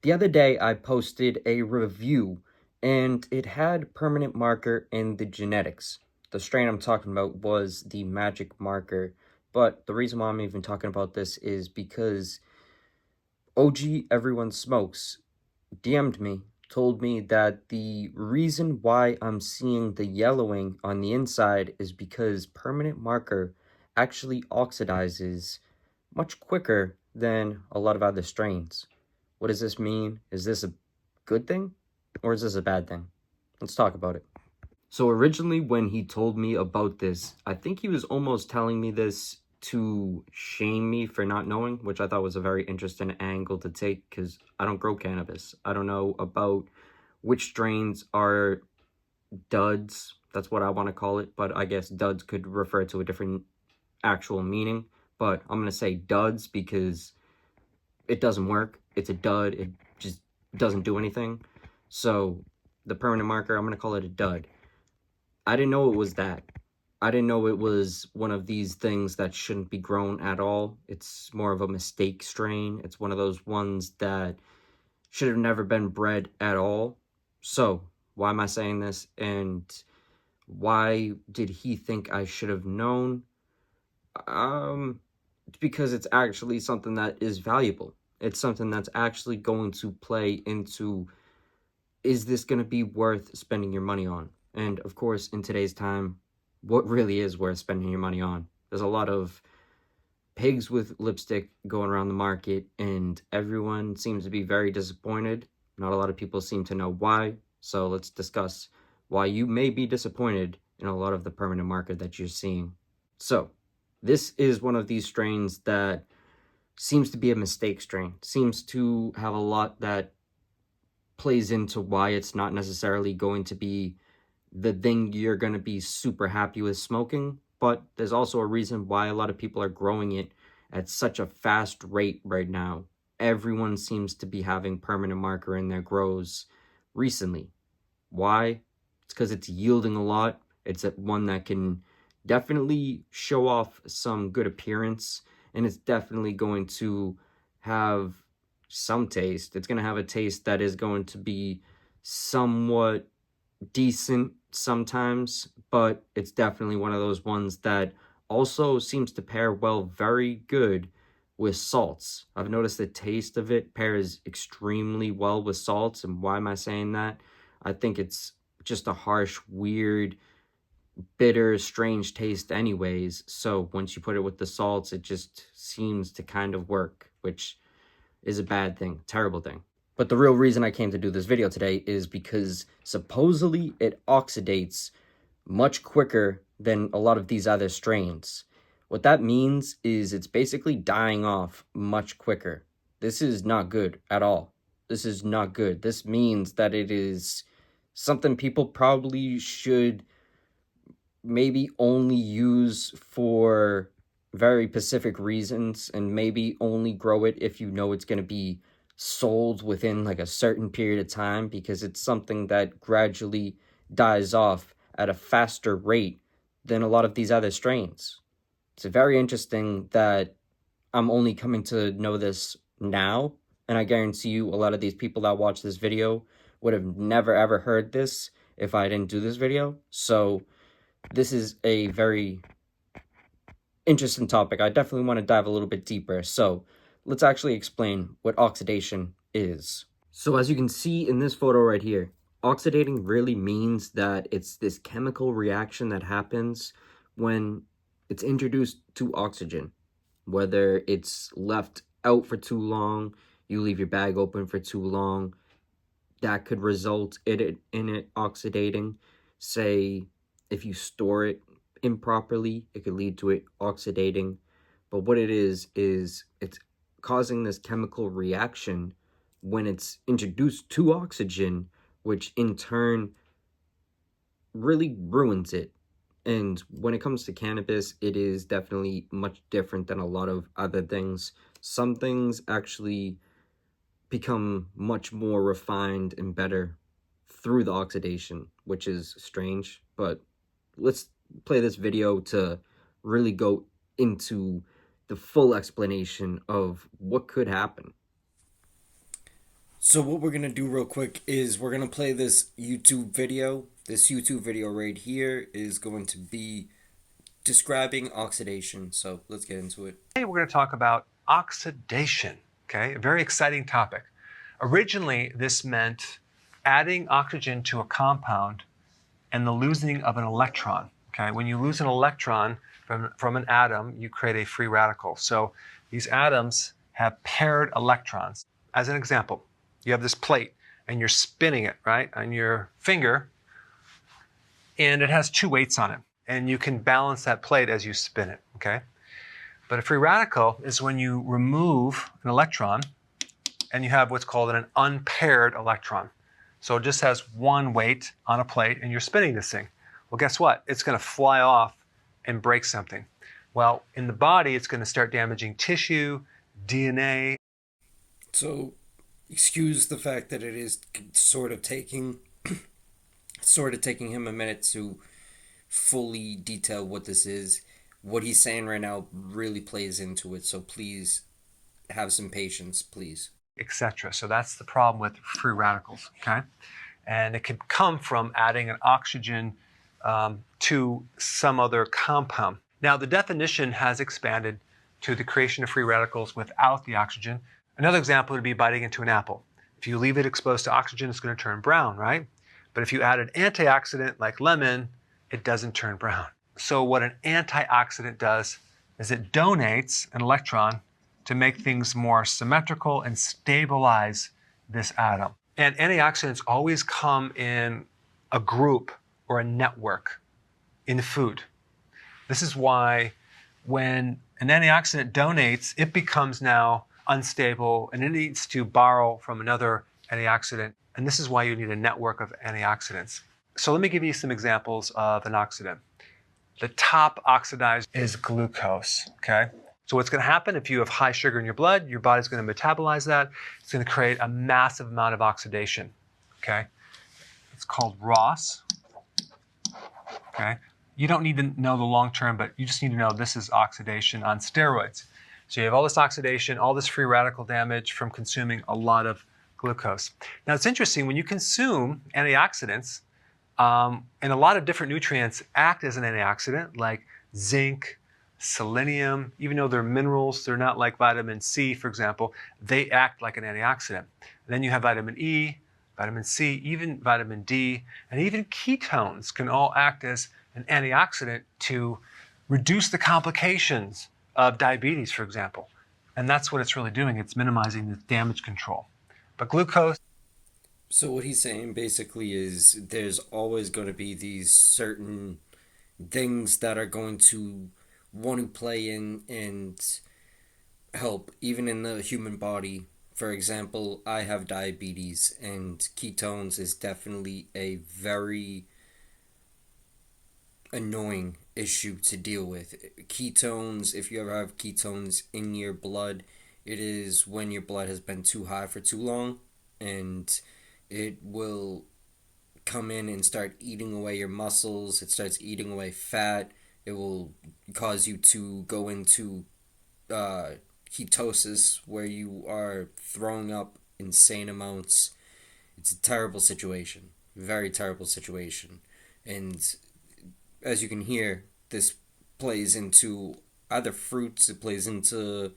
The other day, I posted a review, and it had permanent marker in the genetics. The strain I'm talking about was the magic marker, but the reason why I'm even talking about this is because OG Everyone Smokes DM'd me, told me that the reason why I'm seeing the yellowing on the inside is because permanent marker actually oxidizes much quicker than a lot of other strains. What does this mean? Is this a good thing or is this a bad thing? Let's talk about it. So originally when he told me about this, I think he was almost telling me this to shame me for not knowing, which I thought was a very interesting angle to take because I don't grow cannabis. I don't know about which strains are duds. That's what I want to call it, but I guess duds could refer to a different actual meaning. But I'm going to say duds because it doesn't work. It's a dud. It just doesn't do anything. So the permanent marker, I'm going to call it a dud. I didn't know it was that. I didn't know it was one of these things that shouldn't be grown at all. It's more of a mistake strain. It's one of those ones that should have never been bred at all. So, why am I saying this? And why did he think I should have known? It's because it's actually something that is valuable. It's something that's actually going to play into, is this going to be worth spending your money on? And of course, in today's time, what really is worth spending your money on? There's a lot of pigs with lipstick going around the market, and everyone seems to be very disappointed. Not a lot of people seem to know why. So let's discuss why you may be disappointed in a lot of the permanent market that you're seeing. So this is one of these strains that seems to be a mistake strain. Seems to have a lot that plays into why it's not necessarily going to be the thing you're going to be super happy with smoking, but there's also a reason why a lot of people are growing it at such a fast rate right now. Everyone seems to be having permanent marker in their grows recently. Why? It's because it's yielding a lot. It's one that can definitely show off some good appearance, and it's definitely going to have some taste. It's going to have a taste that is going to be somewhat decent sometimes, but it's definitely one of those ones that also seems to pair well, very good with salts. I've noticed the taste of it pairs extremely well with salts. And why am I saying that? I think it's just a harsh, weird, bitter, strange taste anyways. So once you put it with the salts, it just seems to kind of work, which is a bad thing, terrible thing. But the real reason I came to do this video today is because supposedly it oxidates much quicker than a lot of these other strains. What that means is it's basically dying off much quicker. This is not good at all. This is not good. This means that it is something people probably should maybe only use for very specific reasons, and maybe only grow it if you know it's going to be sold within like a certain period of time, because it's something that gradually dies off at a faster rate than a lot of these other strains. It's very interesting that I'm only coming to know this now, and I guarantee you a lot of these people that watch this video would have never ever heard this if I didn't do this video. So this is a very interesting topic. I definitely want to dive a little bit deeper. So let's actually explain what oxidation is. So as you can see in this photo right here, oxidating really means that it's this chemical reaction that happens when it's introduced to oxygen. Whether it's left out for too long, you leave your bag open for too long, that could result in it oxidating. Say, if you store it improperly, it could lead to it oxidating. But what it is it's causing this chemical reaction when it's introduced to oxygen, which in turn really ruins it. And when it comes to cannabis, it is definitely much different than a lot of other things. Some things actually become much more refined and better through the oxidation, which is strange. But let's play this video to really go into the full explanation of what could happen. So what we're going to do real quick is we're going to play this YouTube video. This YouTube video right here is going to be describing oxidation. So let's get into it. Today we're going to talk about oxidation, okay? A very exciting topic. Originally, this meant adding oxygen to a compound and the losing of an electron, okay? When you lose an electron from an atom, you create a free radical. So these atoms have paired electrons. As an example, you have this plate and you're spinning it, right, on your finger, and it has 2 weights on it. And you can balance that plate as you spin it, okay? But a free radical is when you remove an electron and you have what's called an unpaired electron. So it just has 1 weight on a plate and you're spinning this thing. Well, guess what? It's going to fly off and break something. Well, in the body, it's going to start damaging tissue, DNA. So excuse the fact that it is sort of taking him a minute to fully detail what this is. What he's saying right now really plays into it, so please have some patience, please. Etc. So that's the problem with free radicals, okay? And it can come from adding an oxygen to some other compound. Now, the definition has expanded to the creation of free radicals without the oxygen. Another example would be biting into an apple. If you leave it exposed to oxygen, it's going to turn brown, right? But if you add an antioxidant like lemon, it doesn't turn brown. So what an antioxidant does is it donates an electron to make things more symmetrical and stabilize this atom. And antioxidants always come in a group or a network in food. This is why when an antioxidant donates, it becomes now unstable and it needs to borrow from another antioxidant. And this is why you need a network of antioxidants. So let me give you some examples of an oxidant. The top oxidized is glucose, okay? So what's going to happen if you have high sugar in your blood, your body's going to metabolize that. It's going to create a massive amount of oxidation, okay? It's called ROS, okay? You don't need to know the long term, but you just need to know this is oxidation on steroids. So you have all this oxidation, all this free radical damage from consuming a lot of glucose. Now it's interesting, when you consume antioxidants, and a lot of different nutrients act as an antioxidant, like zinc, selenium. Even though they're minerals, they're not like vitamin C, for example, they act like an antioxidant. And then you have vitamin E, vitamin C, even vitamin D, and even ketones can all act as an antioxidant to reduce the complications of diabetes, for example. And that's what it's really doing. It's minimizing the damage control. But glucose. So what he's saying basically is there's always going to be these certain things that are going to want to play in and help, even in the human body. For example, I have diabetes, and ketones is definitely a very annoying issue to deal with. Ketones, if you ever have ketones in your blood, it is when your blood has been too high for too long, and it will come in and start eating away your muscles. It starts eating away fat. It will cause you to go into ketosis, where you are throwing up insane amounts. It's a terrible situation. Very terrible situation. And as you can hear, this plays into other fruits. It plays into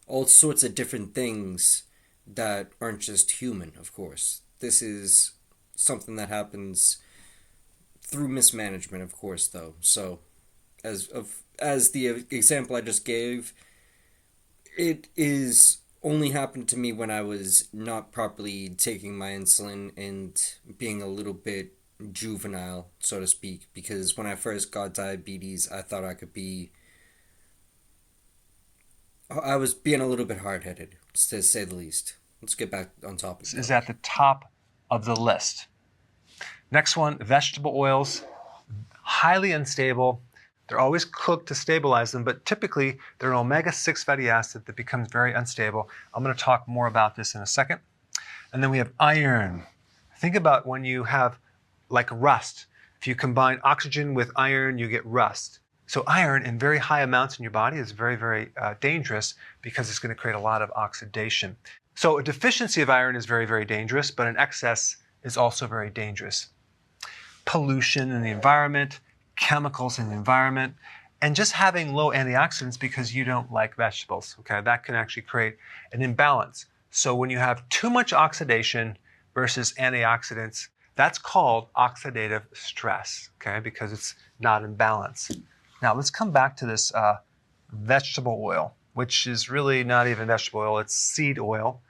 all sorts of different things that aren't just human, of course. This is something that happens through mismanagement, of course, though. So, as the example I just gave, it is only happened to me when I was not properly taking my insulin and being a little bit juvenile, so to speak, because when I first got diabetes, I thought I was being a little bit hard-headed, to say the least. Let's get back on topic. Is at the top of the list. Next one, vegetable oils, highly unstable. They're always cooked to stabilize them, but typically they're an omega-6 fatty acid that becomes very unstable. I'm going to talk more about this in a second. And then we have iron. Think about when you have like rust. If you combine oxygen with iron, you get rust. So iron in very high amounts in your body is very, very dangerous because it's going to create a lot of oxidation. So a deficiency of iron is very, very dangerous, but an excess is also very dangerous. Pollution in the environment, chemicals in the environment, and just having low antioxidants because you don't like vegetables, okay? That can actually create an imbalance. So when you have too much oxidation versus antioxidants, that's called oxidative stress, okay? Because it's not in balance. Now let's come back to this vegetable oil, which is really not even vegetable oil, it's seed oil.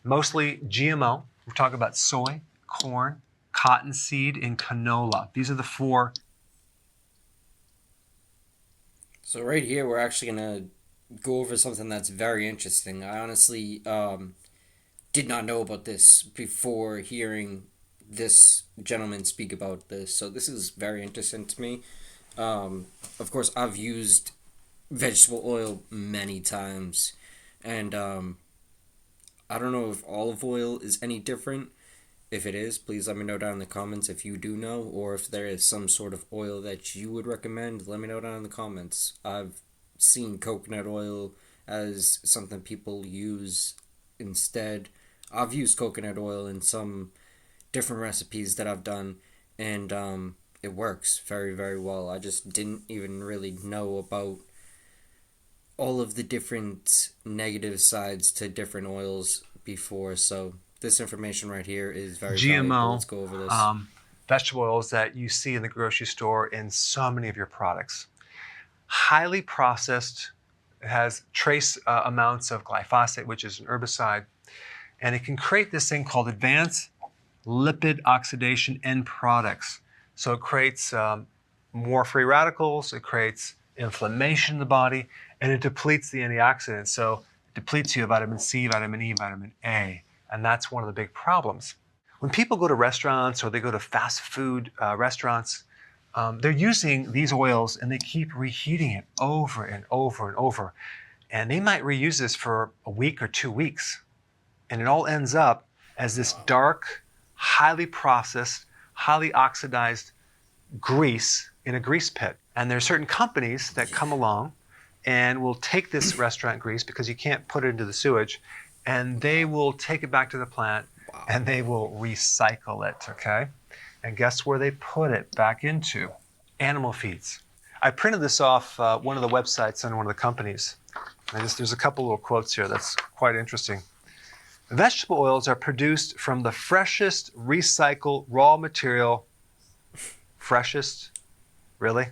Mostly GMO. We're talking about soy, corn, cottonseed, and canola. These are the four. So right here, we're actually gonna go over something that's very interesting. I honestly did not know about this before hearing this gentleman speak about this. So this is very interesting to me. Of course, I've used vegetable oil many times, and I don't know if olive oil is any different. If it is, please let me know down in the comments if you do know, or if there is some sort of oil that you would recommend. Let me know down in the comments. I've seen coconut oil as something people use instead. I've used coconut oil in some different recipes that I've done, and it works very, very well. I just didn't even really know about all of the different negative sides to different oils before, so this information right here is very valuable. GMO Let's go over this. vegetable oils that you see in the grocery store in so many of your products. Highly processed, it has trace amounts of glyphosate, which is an herbicide, and it can create this thing called advanced lipid oxidation end products. So it creates more free radicals, it creates inflammation in the body, and it depletes the antioxidants. So it depletes you of vitamin C, vitamin E, vitamin A, and that's one of the big problems. When people go to restaurants or they go to fast food restaurants, they're using these oils and they keep reheating it over and over and over. And they might reuse this for a week or 2 weeks. And it all ends up as this dark, highly processed, highly oxidized grease in a grease pit. And there are certain companies that come along and will take this restaurant grease because you can't put it into the sewage, and they will take it back to the plant and they will recycle it, okay? And guess where they put it back into? Animal feeds. I printed this off one of the websites on one of the companies. There's a couple little quotes here that's quite interesting. Vegetable oils are produced from the freshest recycled raw material. Freshest? Really?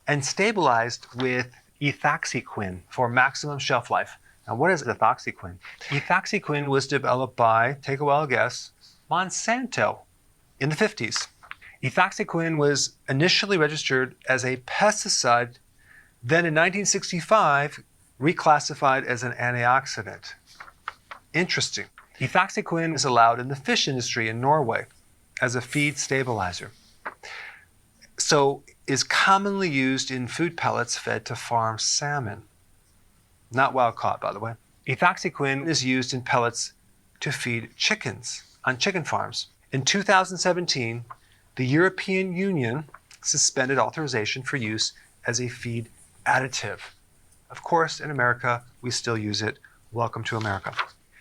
And stabilized with ethoxyquin for maximum shelf life. Now, what is ethoxyquin? Ethoxyquin was developed by, take a wild guess, Monsanto in the 50s. Ethoxyquin was initially registered as a pesticide, then in 1965 reclassified as an antioxidant. Interesting. Ethoxyquin is allowed in the fish industry in Norway as a feed stabilizer. So is commonly used in food pellets fed to farm salmon. Not wild caught, by the way. Ethoxyquin is used in pellets to feed chickens on chicken farms. In 2017, the European Union suspended authorization for use as a feed additive. Of course, in America, we still use it. Welcome to America.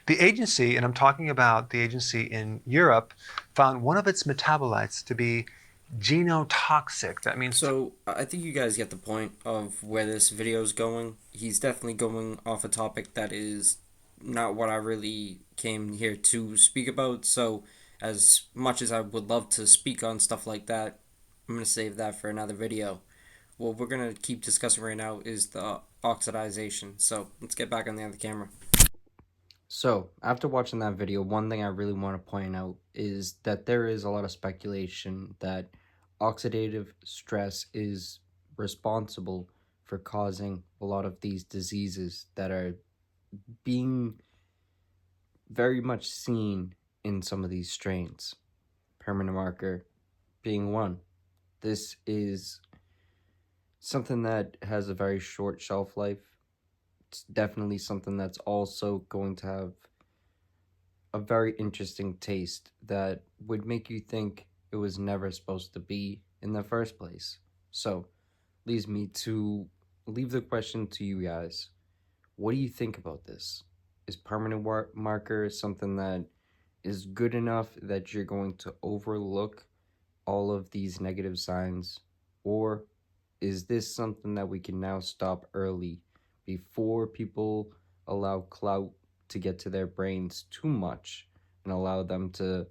The agency, and I'm talking about the agency in Europe, found one of its metabolites to be genotoxic. That means So I think you guys get the point of where this video is going. He's definitely going off a topic that is not what I really came here to speak about. So as much as I would love to speak on stuff like that, I'm going to save that for another video. What we're going to keep discussing right now is the oxidization. So let's get back on the other camera. So, after watching that video, one thing I really want to point out is that there is a lot of speculation that oxidative stress is responsible for causing a lot of these diseases that are being very much seen in some of these strains. Permanent marker being one. This is something that has a very short shelf life. It's definitely something that's also going to have a very interesting taste that would make you think it was never supposed to be in the first place. So, leads me to leave the question to you guys. What do you think about this? Is permanent marker something that is good enough that you're going to overlook all of these negative signs? Or is this something that we can now stop early before people allow clout to get to their brains too much and allow them to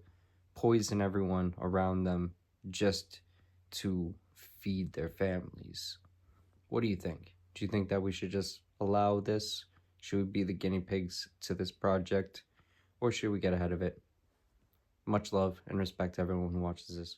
poison everyone around them just to feed their families? What do you think? Do you think that we should just allow this? Should we be the guinea pigs to this project? Or should we get ahead of it? Much love and respect to everyone who watches this.